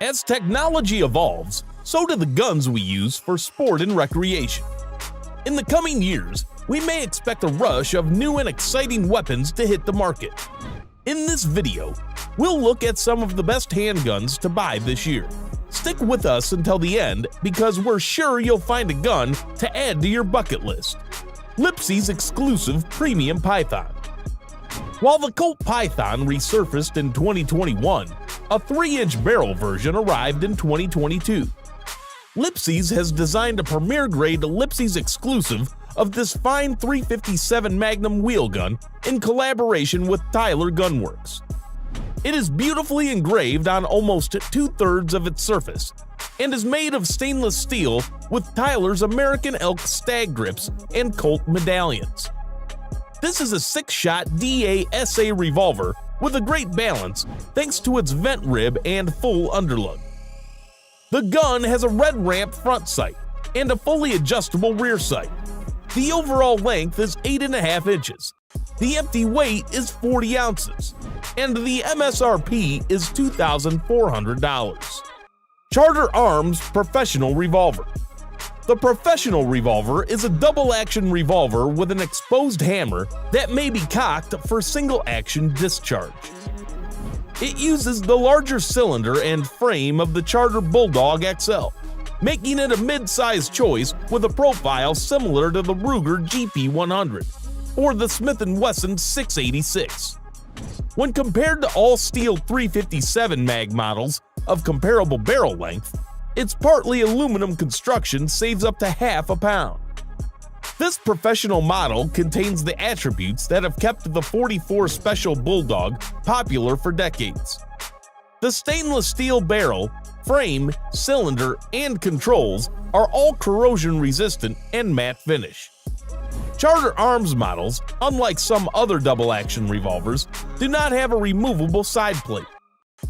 As technology evolves, so do the guns we use for sport and recreation. In the coming years, we may expect a rush of new and exciting weapons to hit the market. In this video, we'll look at some of the best handguns to buy this year. Stick with us until the end because we're sure you'll find a gun to add to your bucket list. Lipsey's exclusive premium python. While the Colt Python resurfaced in 2021, a 3-inch barrel version arrived in 2022. Lipsey's has designed a premier-grade Lipsey's exclusive of this fine .357 Magnum wheel gun in collaboration with Tyler Gunworks. It is beautifully engraved on almost 2/3 of its surface and is made of stainless steel with Tyler's American elk stag grips and Colt medallions. This is a 6-shot DA/SA revolver with a great balance thanks to its vent rib and full underlug. The gun has a red ramp front sight and a fully adjustable rear sight. The overall length is 8.5 inches. The empty weight is 40 ounces, and the MSRP is $2,400. Charter Arms Professional Revolver. The Professional Revolver is a double-action revolver with an exposed hammer that may be cocked for single-action discharge. It uses the larger cylinder and frame of the Charter Bulldog XL, making it a mid-size choice with a profile similar to the Ruger GP100 or the Smith & Wesson 686. When compared to all-steel .357 mag models of comparable barrel length, its partly aluminum construction saves up to half a pound. This professional model contains the attributes that have kept the .44 Special Bulldog popular for decades. The stainless steel barrel, frame, cylinder, and controls are all corrosion-resistant and matte finish. Charter Arms models, unlike some other double-action revolvers, do not have a removable side plate.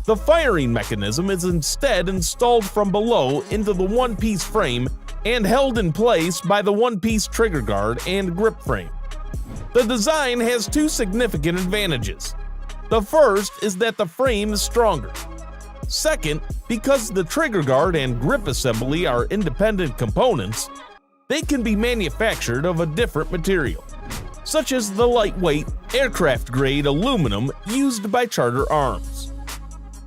The firing mechanism is instead installed from below into the one-piece frame and held in place by the one-piece trigger guard and grip frame. The design has two significant advantages. The first is that the frame is stronger. Second, because the trigger guard and grip assembly are independent components, they can be manufactured of a different material, such as the lightweight, aircraft-grade aluminum used by Charter Arms.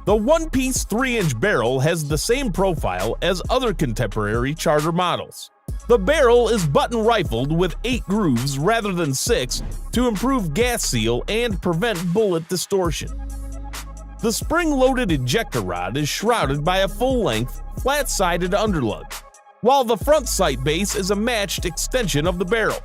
The one-piece 3-inch barrel has the same profile as other contemporary Charter models. The barrel is button-rifled with 8 grooves rather than 6 to improve gas seal and prevent bullet distortion. The spring-loaded ejector rod is shrouded by a full-length, flat-sided underlug, while the front sight base is a matched extension of the barrel.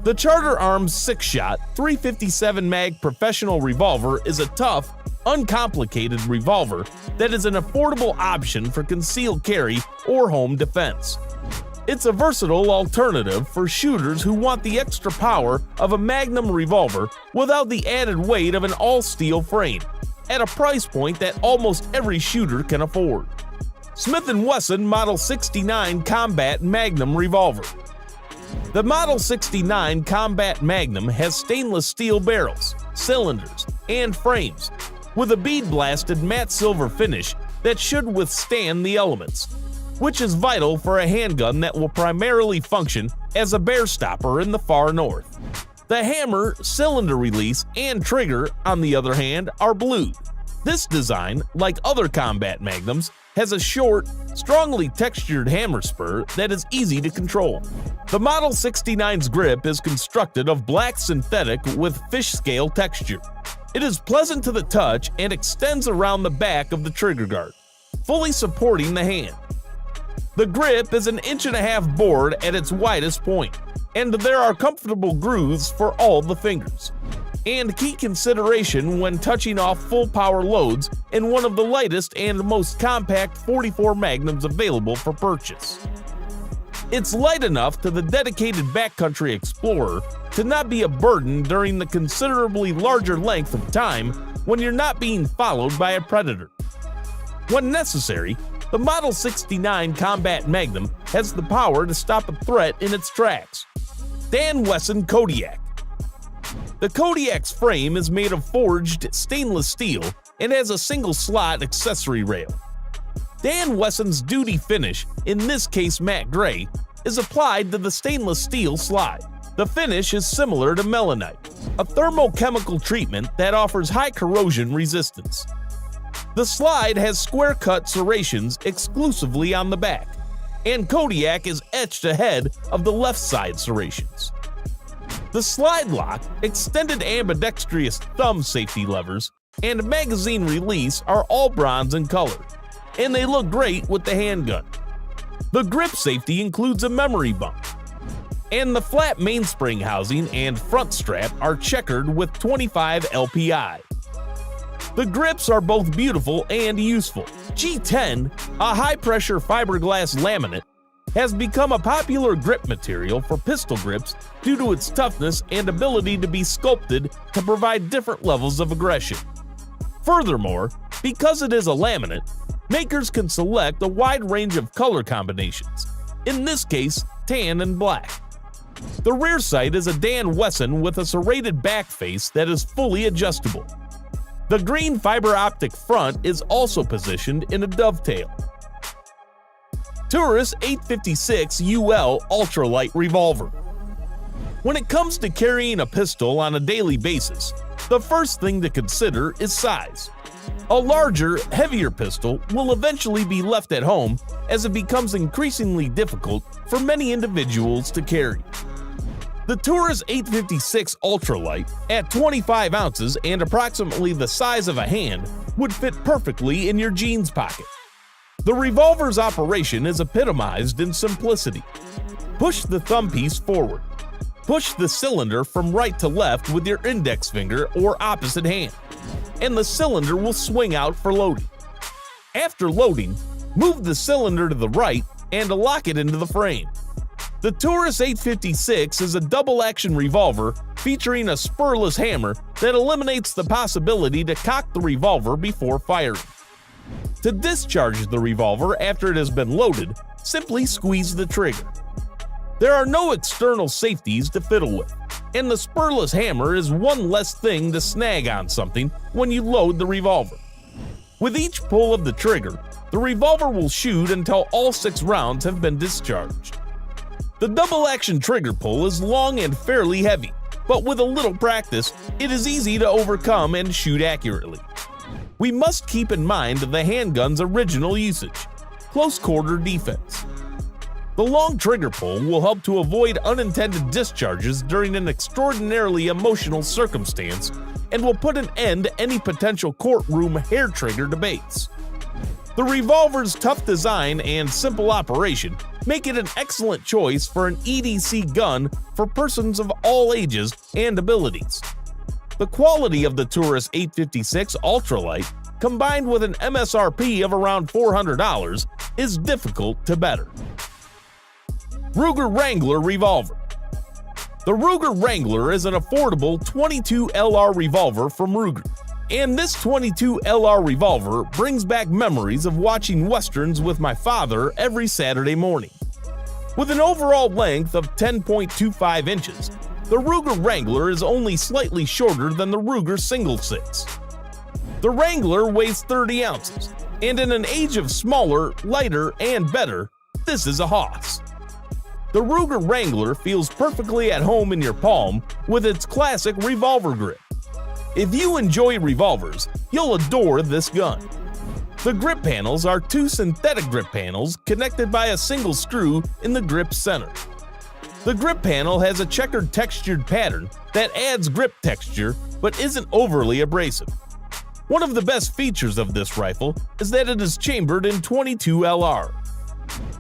The Charter Arms 6-shot .357 mag professional revolver is a tough, uncomplicated revolver that is an affordable option for concealed carry or home defense. It's a versatile alternative for shooters who want the extra power of a Magnum revolver without the added weight of an all-steel frame, at a price point that almost every shooter can afford. Smith & Wesson Model 69 Combat Magnum Revolver. The Model 69 Combat Magnum has stainless steel barrels, cylinders, and frames, with a bead-blasted matte silver finish that should withstand the elements, which is vital for a handgun that will primarily function as a bear stopper in the far north. The hammer, cylinder release, and trigger, on the other hand, are blued. This design, like other combat magnums, has a short, strongly textured hammer spur that is easy to control. The Model 69's grip is constructed of black synthetic with fish scale texture. It is pleasant to the touch and extends around the back of the trigger guard, fully supporting the hand. The grip is an 1.5 inch bored at its widest point, and there are comfortable grooves for all the fingers. And key consideration when touching off full power loads in one of the lightest and most compact .44 Magnums available for purchase. It's light enough to the dedicated backcountry explorer to not be a burden during the considerably larger length of time when you're not being followed by a predator. When necessary, the Model 69 Combat Magnum has the power to stop a threat in its tracks. Dan Wesson Kodiak. The Kodiak's frame is made of forged stainless steel and has a single-slot accessory rail. Dan Wesson's duty finish, in this case matte gray, is applied to the stainless steel slide. The finish is similar to melanite, a thermochemical treatment that offers high corrosion resistance. The slide has square-cut serrations exclusively on the back, and Kodiak is etched ahead of the left side serrations. The slide lock, extended ambidextrous thumb safety levers, and magazine release are all bronze in color, and they look great with the handgun. The grip safety includes a memory bump, and the flat mainspring housing and front strap are checkered with 25 LPI. The grips are both beautiful and useful. G10, a high-pressure fiberglass laminate, has become a popular grip material for pistol grips due to its toughness and ability to be sculpted to provide different levels of aggression. Furthermore, because it is a laminate, makers can select a wide range of color combinations, in this case, tan and black. The rear sight is a Dan Wesson with a serrated back face that is fully adjustable. The green fiber optic front is also positioned in a dovetail. Taurus 856 UL Ultra-Lite Revolver. When it comes to carrying a pistol on a daily basis, the first thing to consider is size. A larger, heavier pistol will eventually be left at home as it becomes increasingly difficult for many individuals to carry. The Taurus 856 Ultra-Lite, at 25 ounces and approximately the size of a hand, would fit perfectly in your jeans pocket. The revolver's operation is epitomized in simplicity. Push the thumb piece forward. Push the cylinder from right to left with your index finger or opposite hand, and the cylinder will swing out for loading. After loading, move the cylinder to the right and lock it into the frame. The Taurus 856 is a double-action revolver featuring a spurless hammer that eliminates the possibility to cock the revolver before firing. To discharge the revolver after it has been loaded, simply squeeze the trigger. There are no external safeties to fiddle with, and the spurless hammer is one less thing to snag on something when you load the revolver. With each pull of the trigger, the revolver will shoot until all 6 rounds have been discharged. The double-action trigger pull is long and fairly heavy, but with a little practice, it is easy to overcome and shoot accurately. We must keep in mind the handgun's original usage: close-quarter defense. The long trigger pull will help to avoid unintended discharges during an extraordinarily emotional circumstance and will put an end to any potential courtroom hair trigger debates. The revolver's tough design and simple operation make it an excellent choice for an EDC gun for persons of all ages and abilities. The quality of the Taurus 856 Ultra-Lite, combined with an MSRP of around $400, is difficult to better. Ruger Wrangler Revolver. The Ruger Wrangler is an affordable 22 LR revolver from Ruger, and this 22 LR revolver brings back memories of watching westerns with my father every Saturday morning. With an overall length of 10.25 inches, the Ruger Wrangler is only slightly shorter than the Ruger Single 6. The Wrangler weighs 30 ounces, and in an age of smaller, lighter, and better, this is a hoss. The Ruger Wrangler feels perfectly at home in your palm with its classic revolver grip. If you enjoy revolvers, you'll adore this gun. The grip panels are 2 synthetic grip panels connected by a single screw in the grip center. The grip panel has a checkered textured pattern that adds grip texture but isn't overly abrasive. One of the best features of this rifle is that it is chambered in 22 LR.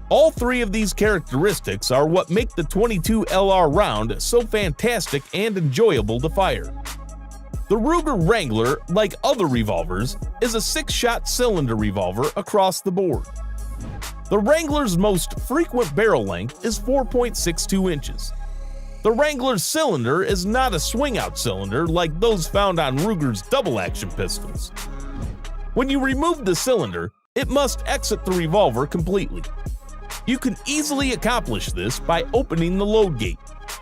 All 3 of these characteristics are what make the 22 LR round so fantastic and enjoyable to fire. The Ruger Wrangler, like other revolvers, is a 6-shot cylinder revolver across the board. The Wrangler's most frequent barrel length is 4.62 inches. The Wrangler's cylinder is not a swing-out cylinder like those found on Ruger's double-action pistols. When you remove the cylinder, it must exit the revolver completely. You can easily accomplish this by opening the load gate,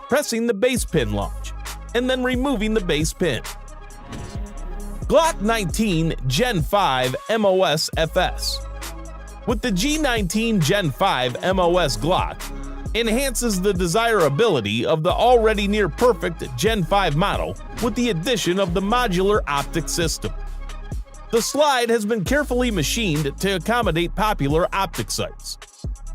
pressing the base pin launch, and then removing the base pin. Glock 19 Gen 5 MOS FS. with the G19 Gen 5 MOS GLOCK, enhances the desirability of the already near-perfect Gen 5 model with the addition of the modular optic system. The slide has been carefully machined to accommodate popular optic sights.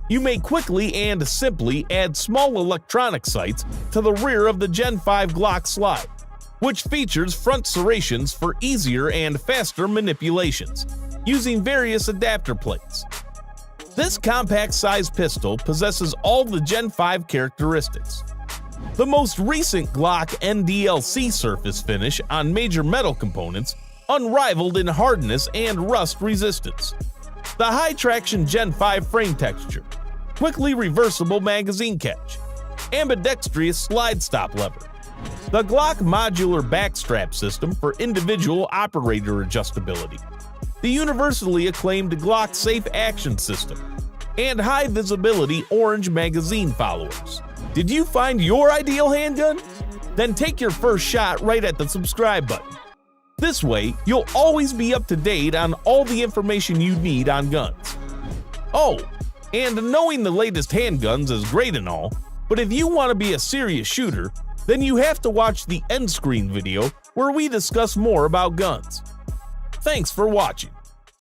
You may quickly and simply add small electronic sights to the rear of the Gen 5 GLOCK slide, which features front serrations for easier and faster manipulations, using various adapter plates. This compact-sized pistol possesses all the Gen 5 characteristics. The most recent GLOCK NDLC surface finish on major metal components, unrivaled in hardness and rust resistance. The high-traction Gen 5 frame texture, quickly reversible magazine catch, ambidextrous slide stop lever, the GLOCK modular backstrap system for individual operator adjustability, the universally acclaimed GLOCK Safe Action System, and high-visibility orange magazine followers. Did you find your ideal handgun? Then take your first shot right at the subscribe button. This way, you'll always be up to date on all the information you need on guns. Oh, and knowing the latest handguns is great and all, but if you want to be a serious shooter, then you have to watch the end screen video where we discuss more about guns. Thanks for watching.